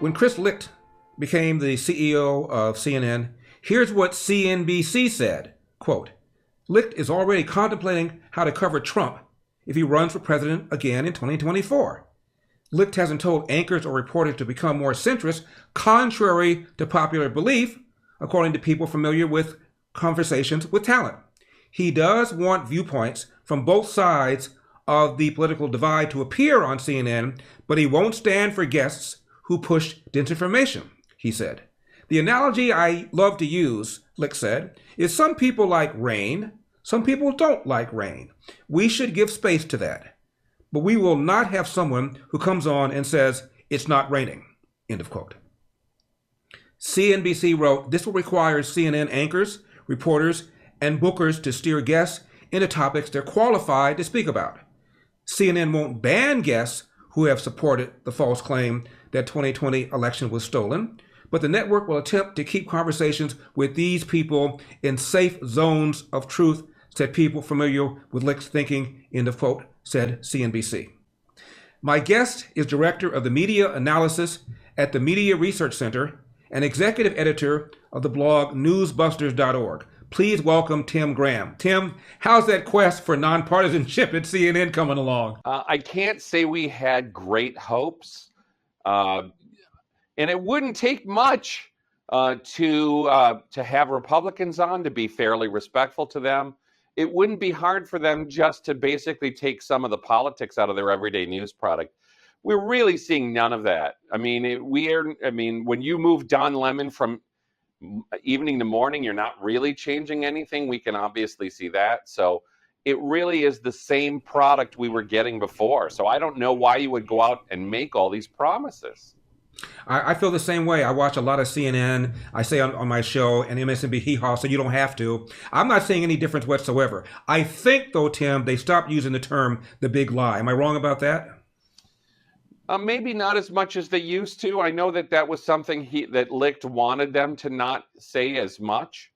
When Chris Licht became the CEO of CNN, here's what CNBC said, quote, Licht is already contemplating how to cover Trump if he runs for president again in 2024. Licht hasn't told anchors or reporters to become more centrist, contrary to popular belief, according to people familiar with conversations with talent. He does want viewpoints from both sides of the political divide to appear on CNN, but he won't stand for guests who push disinformation, he said. The analogy I love to use, Licht said, is some people like rain, some people don't like rain. We should give space to that. But we will not have someone who comes on and says, it's not raining, end of quote. CNBC wrote, this will require CNN anchors, reporters, and bookers to steer guests into topics they're qualified to speak about. CNN won't ban guests who have supported the false claim that 2020 election was stolen, but the network will attempt to keep conversations with these people in safe zones of truth, said people familiar with Licht's thinking, end of quote, said CNBC. My guest is director of the media analysis at the Media Research Center and executive editor of the blog newsbusters.org. Please welcome Tim Graham. Tim, how's that quest for nonpartisanship at CNN coming along? I can't say we had great hopes, and it wouldn't take much to have Republicans on, to be fairly respectful to them. It wouldn't be hard for them just to basically take some of the politics out of their everyday news product. We're really seeing none of that. I mean, when you move Don Lemon from evening to morning, you're not really changing anything. We can obviously see that. So it really is the same product we were getting before. So I don't know why you would go out and make all these promises. I feel the same way. I watch a lot of CNN. I say on my show, and MSNBC hee-haw, so you don't have to. I'm not seeing any difference whatsoever. I think, though, Tim, they stopped using the term the big lie. Am I wrong about that? Maybe not as much as they used to. I know that was something that Licht wanted them to not say as much.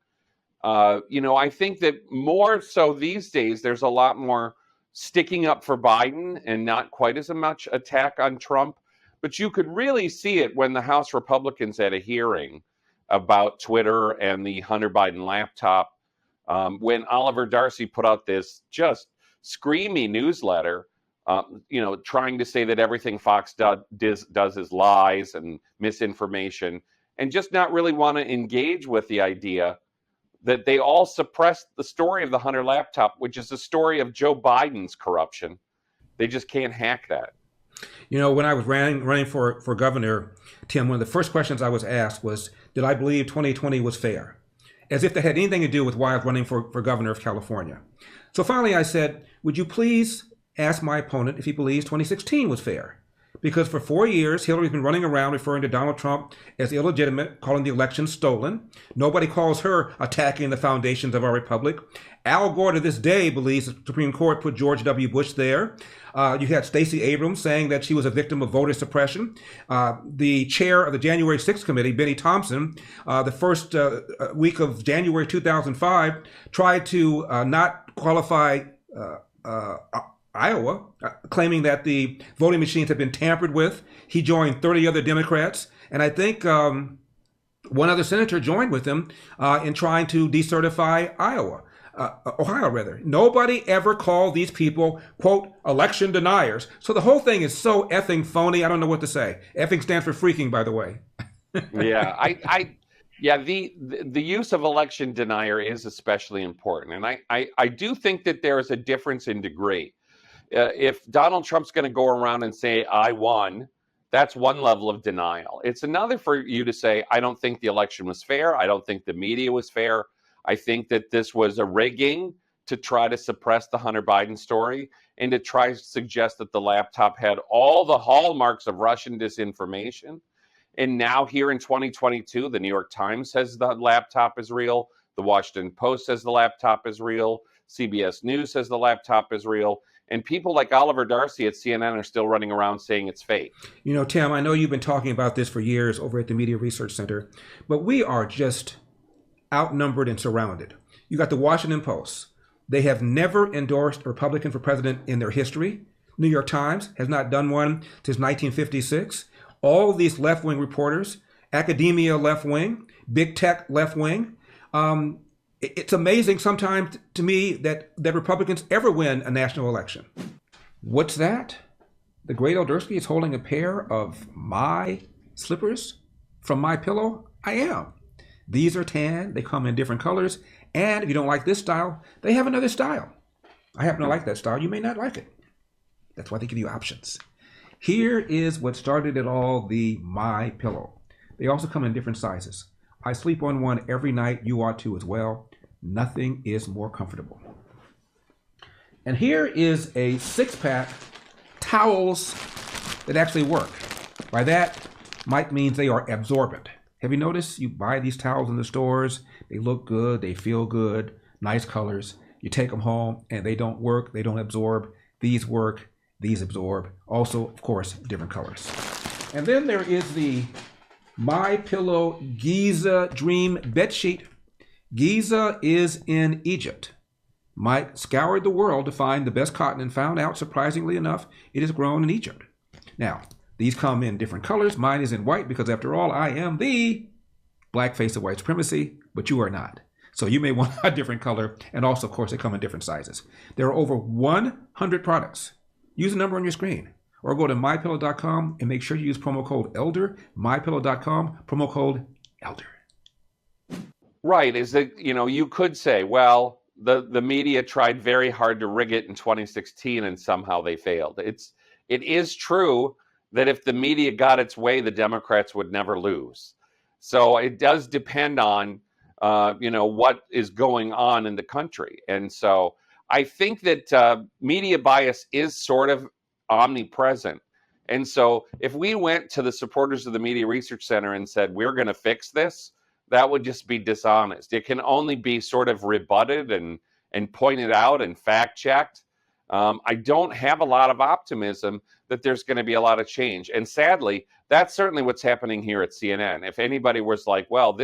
I think that more so these days, there's a lot more sticking up for Biden and not quite as much attack on Trump. But you could really see it when the House Republicans had a hearing about Twitter and the Hunter Biden laptop, when Oliver Darcy put out this just screamy newsletter, trying to say that everything Fox does is lies and misinformation, and just not really want to engage with the idea that they all suppressed the story of the Hunter laptop, which is the story of Joe Biden's corruption. They just can't hack that. When I was running for governor, Tim, one of the first questions I was asked was, did I believe 2020 was fair? As if that had anything to do with why I was running for governor of California. So finally I said, would you please ask my opponent if he believes 2016 was fair? Because for 4 years, Hillary's been running around referring to Donald Trump as illegitimate, calling the election stolen. Nobody calls her attacking the foundations of our republic. Al Gore to this day believes the Supreme Court put George W. Bush there. You had Stacey Abrams saying that she was a victim of voter suppression. The chair of the January 6th committee, Benny Thompson, the first week of January 2005, tried to not qualify Iowa, claiming that the voting machines had been tampered with. He joined 30 other Democrats, and I think one other senator joined with him in trying to decertify Ohio rather. Nobody ever called these people, quote, election deniers. So the whole thing is so effing phony. I don't know what to say. Effing stands for freaking, by the way. Yeah, the use of election denier is especially important. And I do think that there is a difference in degree. If Donald Trump's going to go around and say, I won, that's one level of denial. It's another for you to say, I don't think the election was fair. I don't think the media was fair. I think that this was a rigging to try to suppress the Hunter Biden story and to try to suggest that the laptop had all the hallmarks of Russian disinformation. And now here in 2022, the New York Times says the laptop is real. The Washington Post says the laptop is real. CBS News says the laptop is real. And people like Oliver Darcy at CNN are still running around saying it's fake. Tim, I know you've been talking about this for years over at the Media Research Center, but we are just outnumbered and surrounded. You got the Washington Post. They have never endorsed a Republican for president in their history. New York Times has not done one since 1956. all these left-wing reporters, academia left-wing, big tech left-wing. It's amazing sometimes to me that Republicans ever win a national election. What's that? The great Eldersky is holding a pair of my slippers from MyPillow. I am. These are tan. They come in different colors. And if you don't like this style, they have another style. I happen to like that style. You may not like it. That's why they give you options. Here is what started it all, the MyPillow. They also come in different sizes. I sleep on one every night. You ought to as well. Nothing is more comfortable. And here is a 6-pack towels that actually work. By that, Mike means they are absorbent. Have you noticed you buy these towels in the stores? They look good, they feel good, nice colors. You take them home and they don't work, they don't absorb. These work, these absorb. Also, of course, different colors. And then there is the MyPillow Giza Dream Bedsheet. Giza is in Egypt. Mike scoured the world to find the best cotton and found out, surprisingly enough, it is grown in Egypt. Now, these come in different colors. Mine is in white because, after all, I am the black face of white supremacy, but you are not. So you may want a different color. And also, of course, they come in different sizes. There are over 100 products. Use the number on your screen or go to MyPillow.com and make sure you use promo code ELDER. MyPillow.com, promo code ELDER. Right. Is that, you could say, well, the media tried very hard to rig it in 2016 and somehow they failed. It is true that if the media got its way, the Democrats would never lose. So it does depend on, what is going on in the country. And so I think that media bias is sort of omnipresent. And so if we went to the supporters of the Media Research Center and said, we're going to fix this, that would just be dishonest. It can only be sort of rebutted and pointed out and fact-checked. I don't have a lot of optimism that there's going to be a lot of change. And sadly, that's certainly what's happening here at CNN. If anybody was like, well,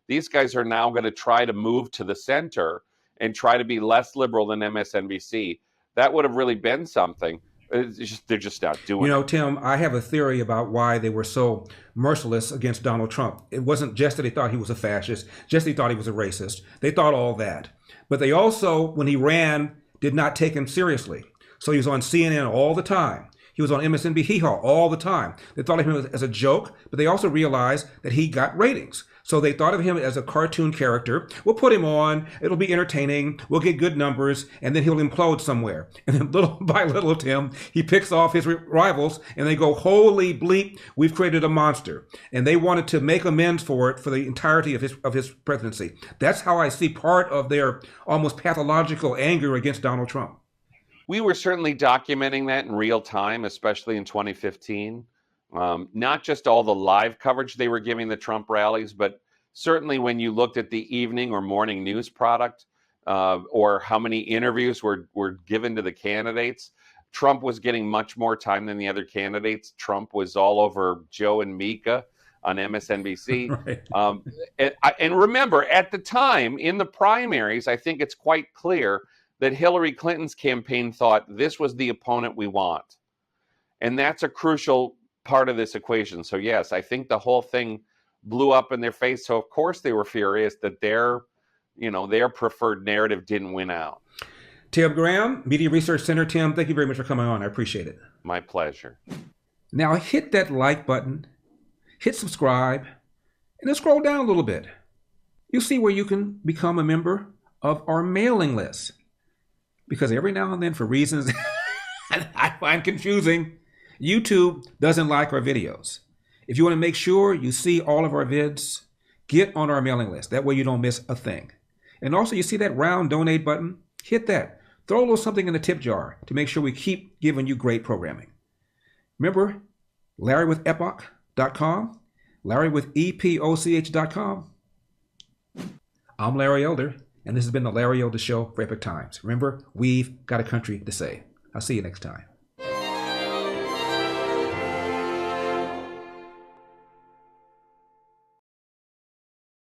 these guys are now going to try to move to the center and try to be less liberal than MSNBC, that would have really been something. They're just not doing it. Tim, I have a theory about why they were so merciless against Donald Trump. It wasn't just that they thought he was a fascist, just they thought he was a racist. They thought all that. But they also, when he ran, did not take him seriously. So he was on CNN all the time. He was on MSNBC all the time. They thought of him as a joke, but they also realized that he got ratings. So they thought of him as a cartoon character. We'll put him on. It'll be entertaining. We'll get good numbers, and then he'll implode somewhere. And then little by little, Tim, he picks off his rivals, and they go, holy bleep, we've created a monster. And they wanted to make amends for it for the entirety of his presidency. That's how I see part of their almost pathological anger against Donald Trump. We were certainly documenting that in real time, especially in 2015. Not just all the live coverage they were giving the Trump rallies, but certainly when you looked at the evening or morning news product, or how many interviews were given to the candidates. Trump was getting much more time than the other candidates. Trump was all over Joe and Mika on MSNBC. Right. And remember, at the time, in the primaries, I think it's quite clear that Hillary Clinton's campaign thought this was the opponent we want. And that's a crucial part of this equation. So yes, I think the whole thing blew up in their face. So of course they were furious that their preferred narrative didn't win out. Tim Graham, Media Research Center. Tim, thank you very much for coming on. I appreciate it. My pleasure. Now hit that like button, hit subscribe, and then scroll down a little bit. You'll see where you can become a member of our mailing list. Because every now and then, for reasons I find confusing, YouTube doesn't like our videos. If you want to make sure you see all of our vids, get on our mailing list. That way you don't miss a thing. And also, you see that round donate button? Hit that. Throw a little something in the tip jar to make sure we keep giving you great programming. Remember, LarryWithEpoch.com, LarryWithEpoch.com. I'm Larry Elder, and this has been the Larry Elder Show for Epoch Times. Remember, we've got a country to save. I'll see you next time.